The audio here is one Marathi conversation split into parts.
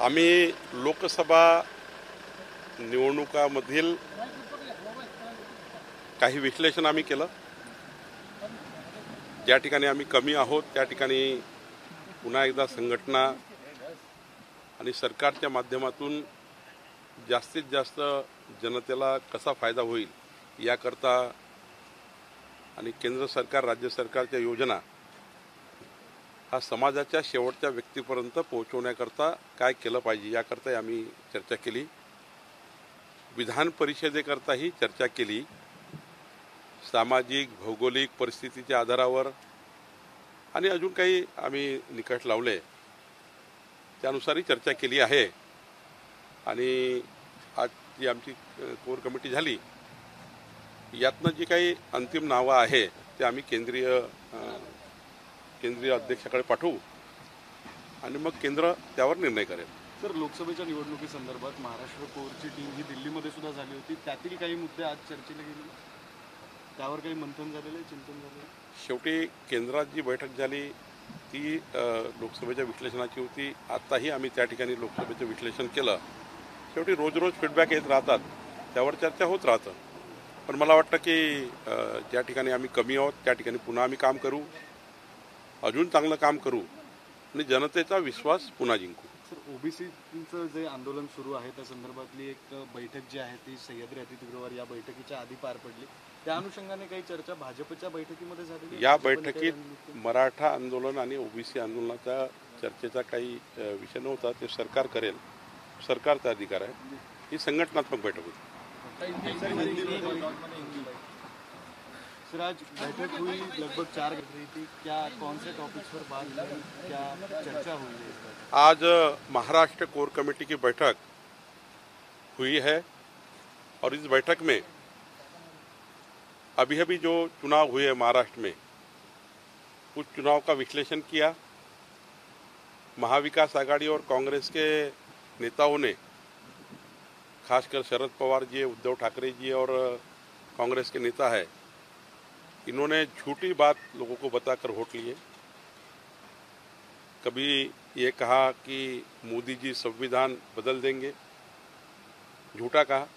आम्ही लोकसभा निवडणुकामधील काही विश्लेषण आम्ही केलं। ज्या ठिकाणी आम्ही कमी आहोत त्या ठिकाणी पुन्हा एकदा संघटना आणि सरकारच्या माध्यमातून जास्तीत जास्त जनतेला कसा फायदा होईल याकरता आणि केंद्र सरकार राज्य सरकारच्या योजना हा समाजाच्या शेवटच्या व्यक्तीपर्यंत पोहोचवण्याकरता काय केलं पाहिजे याकरता आम्ही चर्चा केली। विधान परिषदेकरताही चर्चा केली। सामाजिक भौगोलिक परिस्थितीच्या आधारावर आणि अजून काही आम्ही निकष लावले त्यानुसारही चर्चा केली आहे। आणि आज जी आमची कोर कमिटी झाली यातनं जी काही अंतिम नावं आहे ते आम्ही केंद्रीय अध्यक्षाकडे पाठवू आणि मग केंद्र त्यावर निर्णय करेल। सर, लोकसभेच्या निवडणुकीसंदर्भात महाराष्ट्र कोरची टीम ही दिल्लीमध्ये सुद्धा झाली होती, त्यातील काही मुद्दे आज चर्चेला गेले, त्यावर काही मंथन झालेलं आहे, चिंतन झालेलं? शेवटी केंद्रात जी बैठक झाली ती लोकसभेच्या विश्लेषणाची होती। आत्ताही आम्ही त्या ठिकाणी लोकसभेचं विश्लेषण केलं। शेवटी रोज रोज फीडबॅक येत राहतात, त्यावर चर्चा होत राहतं। पण मला वाटतं की ज्या ठिकाणी आम्ही कमी आहोत त्या ठिकाणी पुन्हा आम्ही काम करू, अजून चांगलं काम करू आणि जनतेचा विश्वास पुन्हा जिंकू। सर, ओबीसीचं जे आंदोलन सुरू आहे त्या संदर्भातली एक बैठक जी आहे ती सह्याद्री अतिथीगृहावर या बैठकीच्या आधी पार पडली, त्या अनुषंगाने काही चर्चा भाजपच्या बैठकीमध्ये झाली? या बैठकीत मराठा आंदोलन आणि ओबीसी आंदोलनाच्या चर्चेचा काही विषय नव्हता, ते सरकार करेल, सरकारचा अधिकार आहे। ही संघटनात्मक बैठक होती। सर, आज बैठक हुई, लगभग 4 घंटे थी, क्या कौन से टॉपिक्स पर बात हुई, क्या चर्चा हुई है? आज महाराष्ट्र कोर कमेटी की बैठक हुई है और इस बैठक में अभी जो चुनाव हुए महाराष्ट्र में उस चुनाव का विश्लेषण किया। महाविकास आघाड़ी और कांग्रेस के नेताओं ने, खासकर शरद पवार जी, उद्धव ठाकरे जी और कांग्रेस के नेता है, इन्होंने झूठी बात लोगों को बताकर वोट लिए। कभी ये कहा कि मोदी जी संविधान बदल देंगे, झूठा कहा।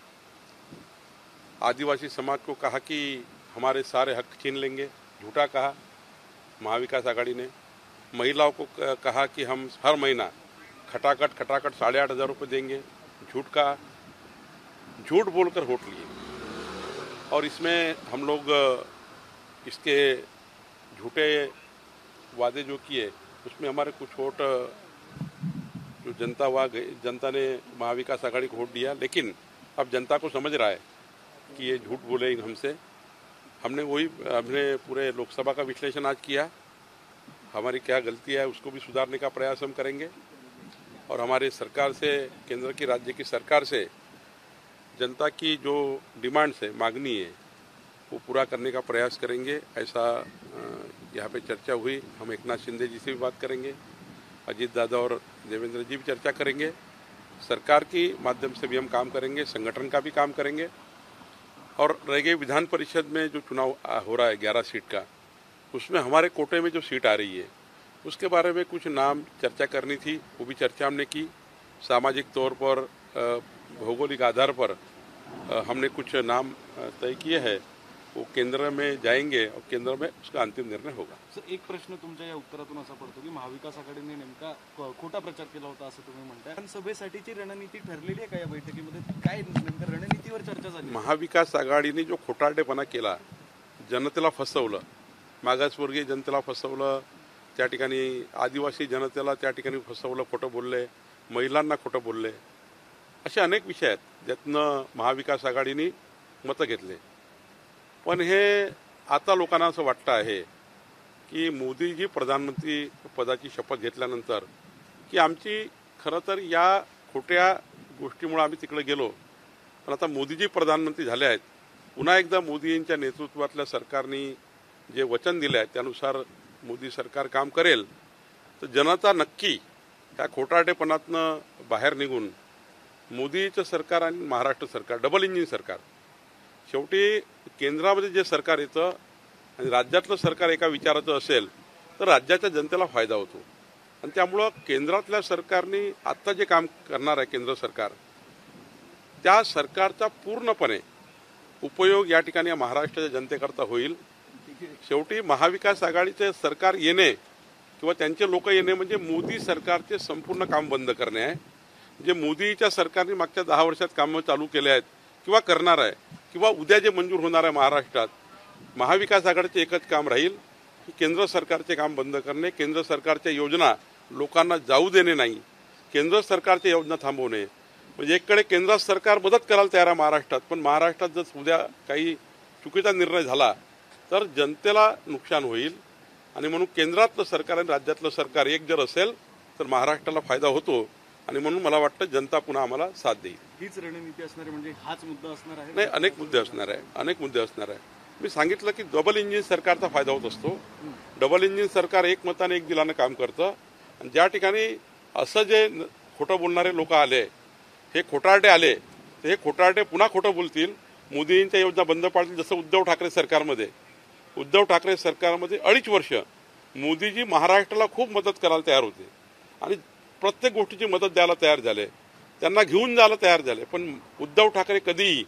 आदिवासी समाज को कहा कि हमारे सारे हक छीन लेंगे, झूठा कहा महाविकास आघाड़ी ने। महिलाओं को कहा कि हम हर महीना खटाखट 8,500 रुपये देंगे, झूठ कहा। झूठ बोलकर वोट लिए और इसमें हम लोग इसके झूठे वादे जो किए उसमें हमारे कुछ वोट जो जनता ने महाविकास आघाड़ी को वोट दिया। लेकिन अब जनता को समझ रहा है कि ये झूठ बोले हमसे। हमने पूरे लोकसभा का विश्लेषण आज किया। हमारी क्या गलती है उसको भी सुधारने का प्रयास हम करेंगे और हमारे सरकार से, केंद्र की राज्य की सरकार से जनता की जो डिमांड्स है, मांगनी है, वो पूरा करने का प्रयास करेंगे। ऐसा यहाँ पे चर्चा हुई। हम एकनाथ शिंदे जी से भी बात करेंगे, अजीत दादा और देवेंद्र जी भी चर्चा करेंगे। सरकार की माध्यम से भी हम काम करेंगे, संगठन का भी काम करेंगे। और रह गई विधान परिषद में जो चुनाव हो रहा है 11 सीट का, उसमें हमारे कोटे में जो सीट आ रही है उसके बारे में कुछ नाम चर्चा करनी थी, वो भी चर्चा हमने की। सामाजिक तौर पर, भौगोलिक आधार पर हमने कुछ नाम तय किए हैं, वो केंद्र में जाएंगे और केंद्र में उसका अंतिम निर्णय होगा। सर, एक प्रश्न तुमच्या या उत्तरातून असा पडतो की महाविकास आघाडीने नेमका खोटा प्रचार केला होता असं तुम्ही म्हणताय। विधानसभेसाठीची रणनीती ठरलेली आहे का या बैठकीमध्ये? काय नेमकं रणनीतीवर चर्चा झाली? महाविकास आघाडीने जो खोटारडेपणा केला, जनतेला फसवलं, मागासवर्गीय जनतेला फसवलं, त्या ठिकाणी आदिवासी जनतेला त्या ठिकाणी फसवलं, खोटं बोलले, महिलांना खोटं बोलले, असे अनेक विषय आहेत ज्यातनं महाविकास आघाडीने मतं घेतले। पण हे आता लोकांना असं वाटतं आहे की मोदीजी प्रधानमंत्री पदाची शपथ घेतल्यानंतर की आमची खरं तर या खोट्या गोष्टीमुळे आम्ही तिकडे गेलो, पण आता मोदीजी प्रधानमंत्री झाले आहेत, पुन्हा एकदा मोदींच्या नेतृत्वातल्या सरकारने जे वचन दिले आहे त्यानुसार मोदी सरकार काम करेल, तर जनता नक्की त्या खोटारडेपणातनं बाहेर निघून मोदीचं सरकार आणि महाराष्ट्र सरकार, डबल इंजिन सरकार, शेवटी केंद्रामध्ये जे सरकार येतं आणि राज्यातलं सरकार एका विचाराचं असेल तर राज्याच्या जनतेला फायदा होतो। आणि त्यामुळं केंद्रातल्या सरकारने आत्ता जे काम करणार आहे केंद्र सरकार, त्या सरकारचा पूर्णपणे उपयोग या ठिकाणी महाराष्ट्राच्या जनतेकरता होईल. शेवटी महाविकास आघाडीचे सरकार येणे किंवा त्यांचे लोक येणे म्हणजे मोदी सरकारचे संपूर्ण काम बंद करणे आहे. जे मोदीच्या सरकारने मागच्या 10 वर्षात कामं चालू केले आहेत किंवा करणार आहे किंवा उद्या जे मंजूर होणार आहे महाराष्ट्रात, महाविकास आघाडीचे एकच काम राहील की केंद्र सरकारचे काम बंद करणे, केंद्र सरकारच्या योजना लोकांना जाऊ देणे नाही, केंद्र सरकारच्या योजना थांबवणे. म्हणजे एककडे केंद्र सरकार मदत करायला तयार आहे महाराष्ट्रात, पण महाराष्ट्रात जर उद्या काही चुकीचा निर्णय झाला तर जनतेला नुकसान होईल. आणि म्हणून केंद्रातलं सरकार आणि राज्यातलं सरकार एक जर असेल तर महाराष्ट्राला फायदा होतो. आणि म्हणून मला वाटतं जनता पुन्हा आम्हाला साथ देईल. हीच रणनीती असणार आहे, म्हणजे हाच मुद्दा असणार आहे? नाही, अनेक मुद्दे असणार आहे, अनेक मुद्दे असणार आहे. मी सांगितलं की डबल इंजिन सरकारचा फायदा होत असतो. डबल इंजिन सरकार एकमताने एक दिलानं काम करतं. आणि ज्या ठिकाणी असं जे खोटं बोलणारे लोक आले, हे खोटारडे आले, तर हे खोटारडे पुन्हा खोटं बोलतील, मोदींच्या योजना बंद पाडतील. जसं उद्धव ठाकरे सरकारमध्ये 2.5 वर्ष मोदीजी महाराष्ट्राला खूप मदत करायला तयार होते आणि प्रत्येक गोष्टीची मदत द्यायला तयार झाले, त्यांना घेऊन जायला तयार झाले. पण उद्धव ठाकरे कधीही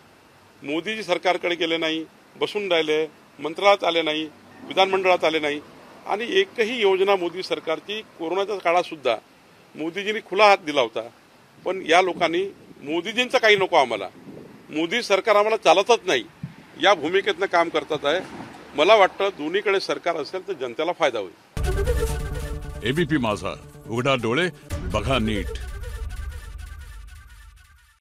मोदीजी सरकारकडे गेले नाही, बसून राहिले, मंत्रालयात आले नाही, विधानमंडळात आले नाही. आणि एकही योजना मोदी सरकारची कोरोनाच्या काळात सुद्धा मोदीजींनी खुला हात दिला होता. पण या लोकांनी मोदीजींचं काही नको आम्हाला, मोदी सरकार आम्हाला चालतच नाही, या भूमिकेतनं काम करतात आहे. मला वाटतं दोन्हीकडे सरकार असेल तर जनतेला फायदा होईल. एबीपी माझा, उघडा डोळे बघा नीट.